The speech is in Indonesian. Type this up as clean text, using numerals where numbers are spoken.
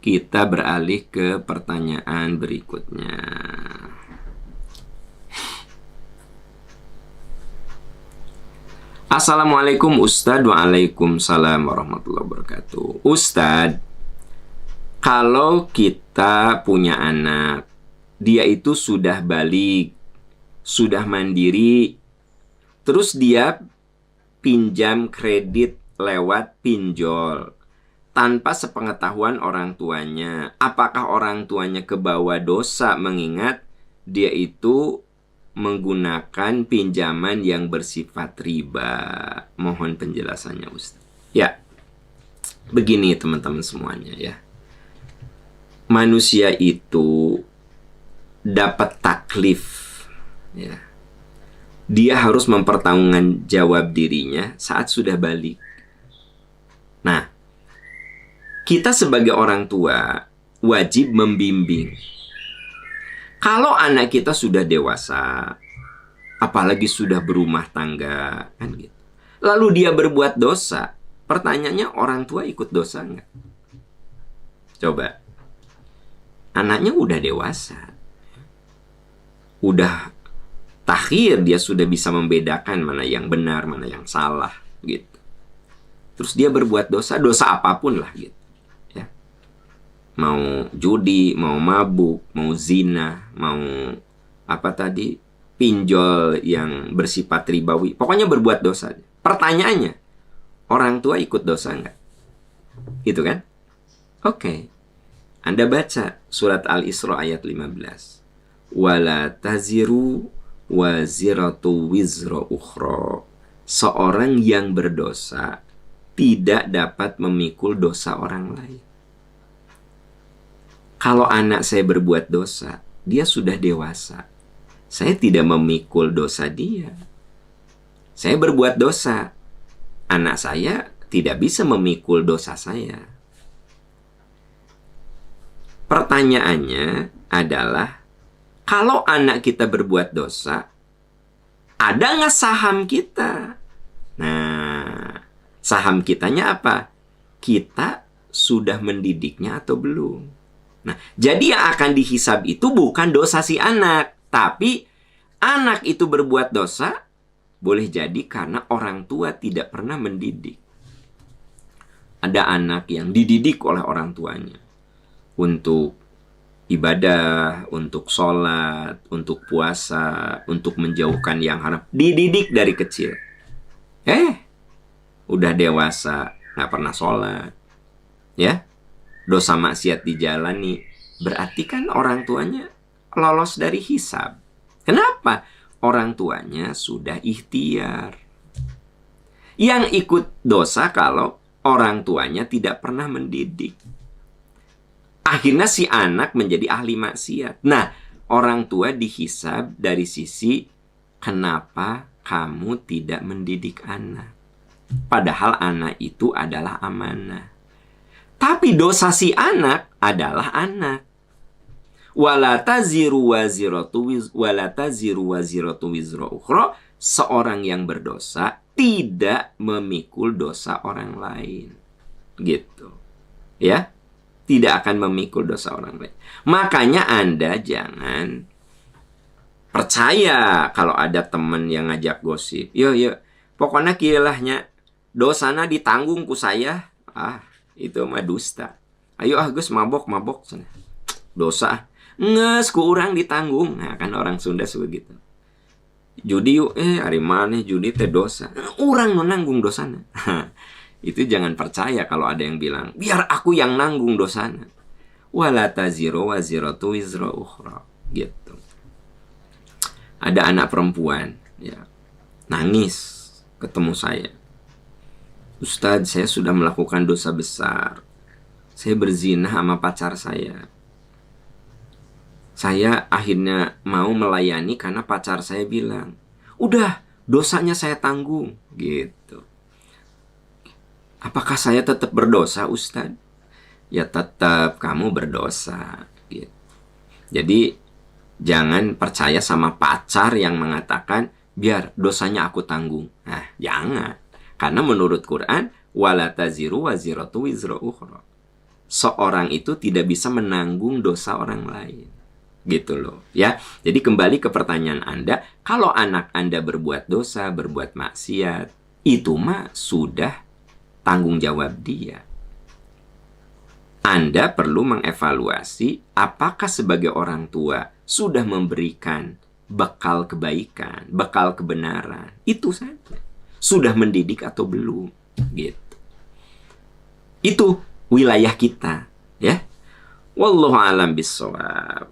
Kita beralih ke pertanyaan berikutnya. Assalamualaikum Ustadz. Waalaikumsalam warahmatullahi wabarakatuh. Ustadz, kalau kita punya anak, dia itu sudah balik, sudah mandiri, terus dia pinjam kredit lewat pinjol tanpa sepengetahuan orang tuanya. Apakah orang tuanya kebawa dosa mengingat dia itu menggunakan pinjaman yang bersifat riba? Mohon penjelasannya Ustaz. Ya, begini teman-teman semuanya ya. Manusia itu dapat taklif ya. Dia harus mempertanggungan jawab dirinya saat sudah balik. Nah, kita sebagai orang tua wajib membimbing. Kalau anak kita sudah dewasa, apalagi sudah berumah tangga, kan gitu. Lalu dia berbuat dosa, pertanyaannya orang tua ikut dosa nggak? Coba, anaknya udah dewasa, udah takhir, dia sudah bisa membedakan mana yang benar, mana yang salah, gitu. Terus dia berbuat dosa, dosa apapun lah, gitu. Mau judi, mau mabuk, mau zina, mau pinjol yang bersifat ribawi, pokoknya berbuat dosa. Pertanyaannya, orang tua ikut dosa nggak? Gitu kan? Oke. Anda baca surat Al-Isra ayat 15. Wala taziru waziratu wizra ukhra. Seorang yang berdosa tidak dapat memikul dosa orang lain. Kalau anak saya berbuat dosa, dia sudah dewasa. Saya tidak memikul dosa dia. Saya berbuat dosa, anak saya tidak bisa memikul dosa saya. Pertanyaannya adalah, kalau anak kita berbuat dosa, ada nggak saham kita? Nah, saham kitanya apa? Kita sudah mendidiknya atau belum? Nah, jadi yang akan dihisab itu bukan dosa si anak, tapi anak itu berbuat dosa boleh jadi karena orang tua tidak pernah mendidik. Ada anak yang dididik oleh orang tuanya untuk ibadah, untuk sholat, untuk puasa, untuk menjauhkan yang haram. Dididik dari kecil. Udah dewasa, nggak pernah sholat. Ya, dosa maksiat dijalani, berarti kan orang tuanya lolos dari hisab. Kenapa? Orang tuanya sudah ikhtiar. Yang ikut dosa kalau orang tuanya tidak pernah mendidik. Akhirnya si anak menjadi ahli maksiat. Nah, orang tua dihisab dari sisi kenapa kamu tidak mendidik anak. Padahal anak itu adalah amanah. Tapi dosa si anak adalah anak. Wala taziru waziratu wizra ukhra. Seorang yang berdosa tidak memikul dosa orang lain. Gitu. Ya. Tidak akan memikul dosa orang lain. Makanya Anda jangan percaya kalau ada teman yang ngajak gosip. Yo, pokoknya kilahnya dosana ditanggung ku saya. Itu mah dusta. Ayo Gus mabok sana. Dosa. Nges ku urang ditanggung. Nah, kan orang Sunda suka gitu. Judi yuk, hari mana judi teh dosa. Urang nu nanggung dosana. Itu jangan percaya kalau ada yang bilang, biar aku yang nanggung dosana. Wala taziru waziratu wizra ukhra. Gitu. Ada anak perempuan, ya, nangis ketemu saya. Ustadz, saya sudah melakukan dosa besar. Saya berzina sama pacar saya. Saya akhirnya mau melayani karena pacar saya bilang, udah, dosanya saya tanggung. Gitu. Apakah saya tetap berdosa, Ustadz? Ya tetap kamu berdosa. Gitu. Jadi, jangan percaya sama pacar yang mengatakan, biar dosanya aku tanggung. Nah, jangan. Karena menurut Quran, wala taziru waziratu wizra ukhra. seorang itu tidak bisa menanggung dosa orang lain. Gitu loh, ya. Jadi kembali ke pertanyaan Anda, kalau anak Anda berbuat dosa, berbuat maksiat, itu mah sudah tanggung jawab dia. Anda perlu mengevaluasi apakah sebagai orang tua sudah memberikan bekal kebaikan, bekal kebenaran. Itu saja. Sudah mendidik atau belum, gitu. Itu wilayah kita, ya. Wallahu a'lam bishawab.